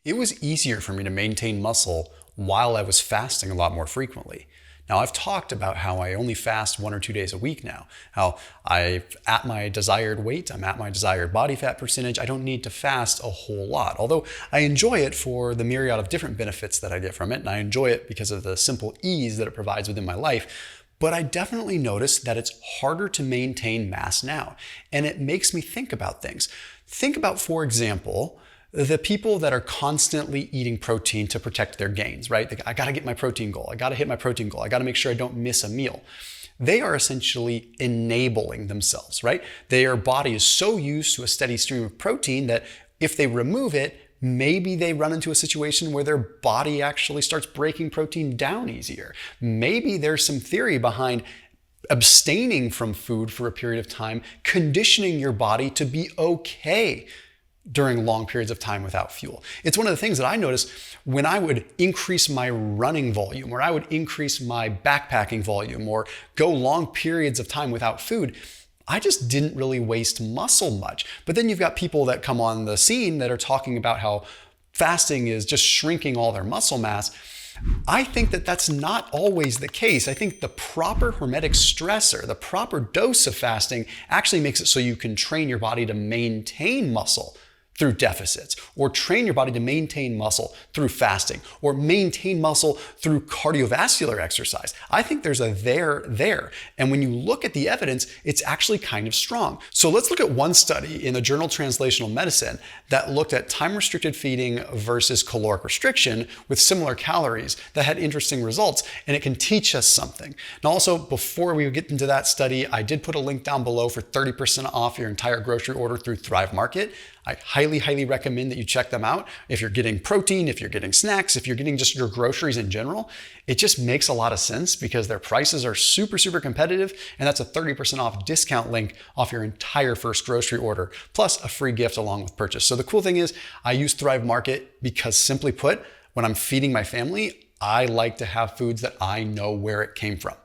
it was easier for me to maintain muscle while I was fasting a lot more frequently. Now, I've talked about how I only fast 1 or 2 days a week now, how I'm at my desired weight, I'm at my desired body fat percentage. I don't need to fast a whole lot, although I enjoy it for the myriad of different benefits that I get from it, and I enjoy it because of the simple ease that it provides within my life. But I definitely notice that it's harder to maintain mass now, and it makes me think about things. Think about, for example, the people that are constantly eating protein to protect their gains, right? I gotta get my protein goal. I gotta hit my protein goal. I gotta make sure I don't miss a meal. They are essentially enabling themselves, right? Their body is so used to a steady stream of protein that if they remove it, maybe they run into a situation where their body actually starts breaking protein down easier. Maybe there's some theory behind abstaining from food for a period of time, conditioning your body to be okay during long periods of time without fuel. It's one of the things that I noticed when I would increase my running volume, or I would increase my backpacking volume, or go long periods of time without food. I just didn't really waste muscle much. But then you've got people that come on the scene that are talking about how fasting is just shrinking all their muscle mass. I think that that's not always the case. I think the proper hormetic stressor, the proper dose of fasting actually makes it so you can train your body to maintain muscle through deficits, or train your body to maintain muscle through fasting, or maintain muscle through cardiovascular exercise. I think there's a there. And when you look at the evidence, it's actually kind of strong. So let's look at one study in the journal Translational Medicine that looked at time-restricted feeding versus caloric restriction with similar calories that had interesting results, and it can teach us something. Now also, before we get into that study, I did put a link down below for 30% off your entire grocery order through Thrive Market. I highly recommend that you check them out. If you're getting protein, if you're getting snacks, if you're getting just your groceries in general, it just makes a lot of sense because their prices are super competitive, and that's a 30% off discount link off your entire first grocery order, plus a free gift along with purchase. So the cool thing is I use Thrive Market because, simply put, when I'm feeding my family, I like to have foods that I know where it came from.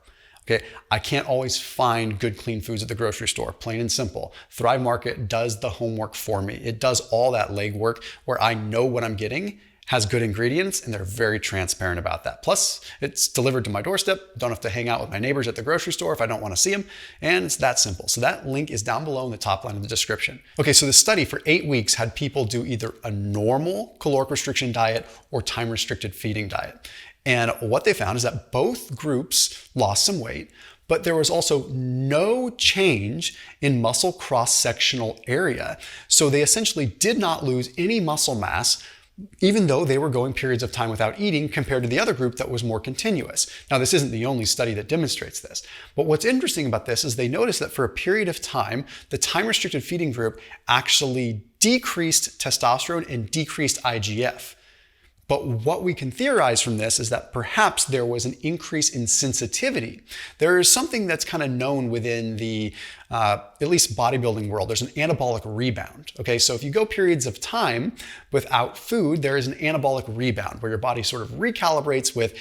Okay, I can't always find good, clean foods at the grocery store, plain and simple. Thrive Market does the homework for me. It does all that legwork where I know what I'm getting has good ingredients, and they're very transparent about that. Plus, it's delivered to my doorstep. Don't have to hang out with my neighbors at the grocery store if I don't want to see them, and it's that simple. So that link is down below in the top line of the description. Okay, so the study for 8 weeks had people do either a normal caloric restriction diet or time-restricted feeding diet. And what they found is that both groups lost some weight, but there was also no change in muscle cross-sectional area. So they essentially did not lose any muscle mass, even though they were going periods of time without eating, compared to the other group that was more continuous. Now, this isn't the only study that demonstrates this, but what's interesting about this is they noticed that for a period of time, the time-restricted feeding group actually decreased testosterone and decreased IGF. But what we can theorize from this is that perhaps there was an increase in sensitivity. There is something that's kind of known within the, at least bodybuilding world. There's an anabolic rebound. Okay, so if you go periods of time without food, there is an anabolic rebound where your body sort of recalibrates with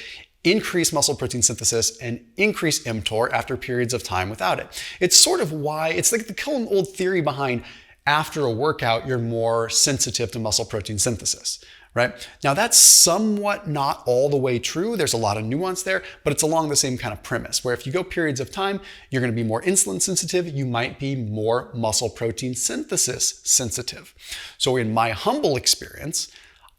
increased muscle protein synthesis and increased mTOR after periods of time without it. It's sort of why, it's like the old theory behind after a workout, you're more sensitive to muscle protein synthesis. Right? Now that's somewhat not all the way true. There's a lot of nuance there, but it's along the same kind of premise where if you go periods of time, you're going to be more insulin sensitive. You might be more muscle protein synthesis sensitive. So in my humble experience,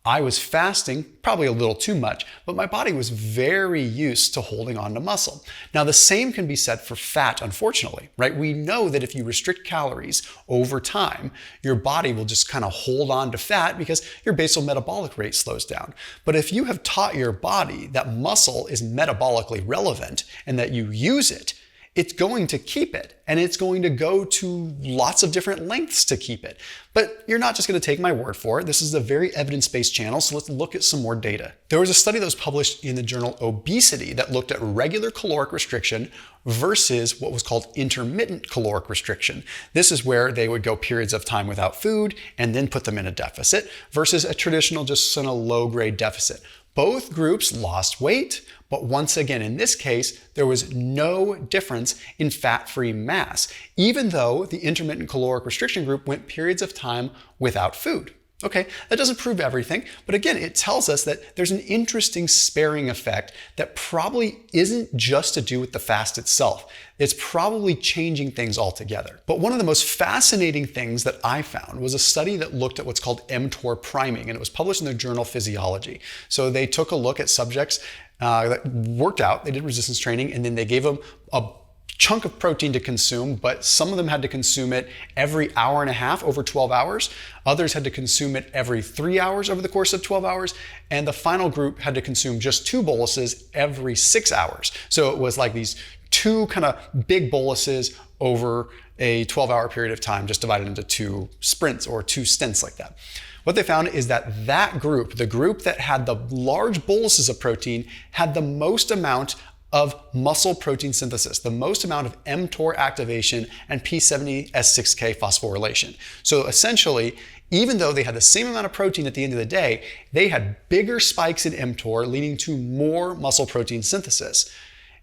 I was fasting probably a little too much, but my body was very used to holding on to muscle. Now, the same can be said for fat, unfortunately, right? We know that if you restrict calories over time, your body will just kind of hold on to fat because your basal metabolic rate slows down. But if you have taught your body that muscle is metabolically relevant and that you use it, it's going to keep it, and it's going to go to lots of different lengths to keep it. But you're not just going to take my word for it. This is a very evidence-based channel, so let's look at some more data. There was a study that was published in the journal Obesity that looked at regular caloric restriction versus what was called intermittent caloric restriction. This is where they would go periods of time without food and then put them in a deficit versus a traditional just in a low-grade deficit. Both groups lost weight, but once again, in this case, there was no difference in fat-free mass, even though the intermittent caloric restriction group went periods of time without food. Okay, that doesn't prove everything, but again, it tells us that there's an interesting sparing effect that probably isn't just to do with the fast itself. It's probably changing things altogether. But one of the most fascinating things that I found was a study that looked at what's called mTOR priming, and it was published in the journal Physiology. So they took a look at subjects that worked out, they did resistance training, and then they gave them a chunk of protein to consume, but some of them had to consume it every hour and a half over 12 hours. Others had to consume it every 3 hours over the course of 12 hours. And the final group had to consume just 2 boluses every 6 hours. So it was like these 2 kind of big boluses over a 12-hour period of time, just divided into 2 sprints or 2 stints like that. What they found is that that group, the group that had the large boluses of protein, had the most amount of muscle protein synthesis, the most amount of mTOR activation and P70S6K phosphorylation. So essentially, even though they had the same amount of protein at the end of the day, they had bigger spikes in mTOR, leading to more muscle protein synthesis.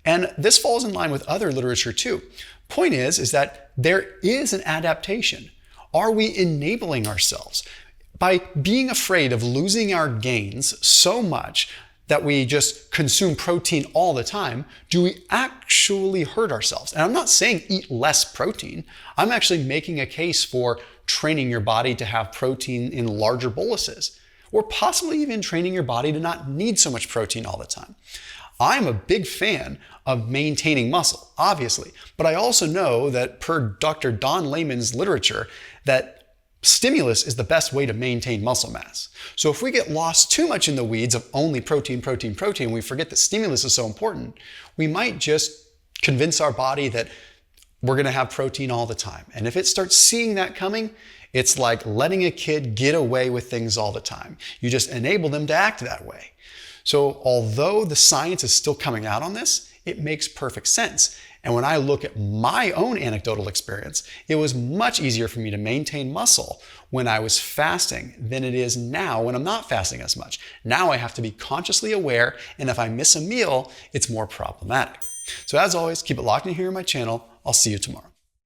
And this falls in line with other literature too. Point is that there is an adaptation. Are we enabling ourselves? By being afraid of losing our gains so much that we just consume protein all the time, do we actually hurt ourselves? And I'm not saying eat less protein. I'm actually making a case for training your body to have protein in larger boluses, or possibly even training your body to not need so much protein all the time. I'm a big fan of maintaining muscle, obviously, but I also know that per Dr. Don Layman's literature, that stimulus is the best way to maintain muscle mass. So if we get lost too much in the weeds of only protein, protein, protein, we forget that stimulus is so important, we might just convince our body that we're gonna have protein all the time. And if it starts seeing that coming, it's like letting a kid get away with things all the time. You just enable them to act that way. So although the science is still coming out on this, it makes perfect sense. And when I look at my own anecdotal experience, it was much easier for me to maintain muscle when I was fasting than it is now when I'm not fasting as much. Now I have to be consciously aware, and if I miss a meal, it's more problematic. So as always, keep it locked in here on my channel. I'll see you tomorrow.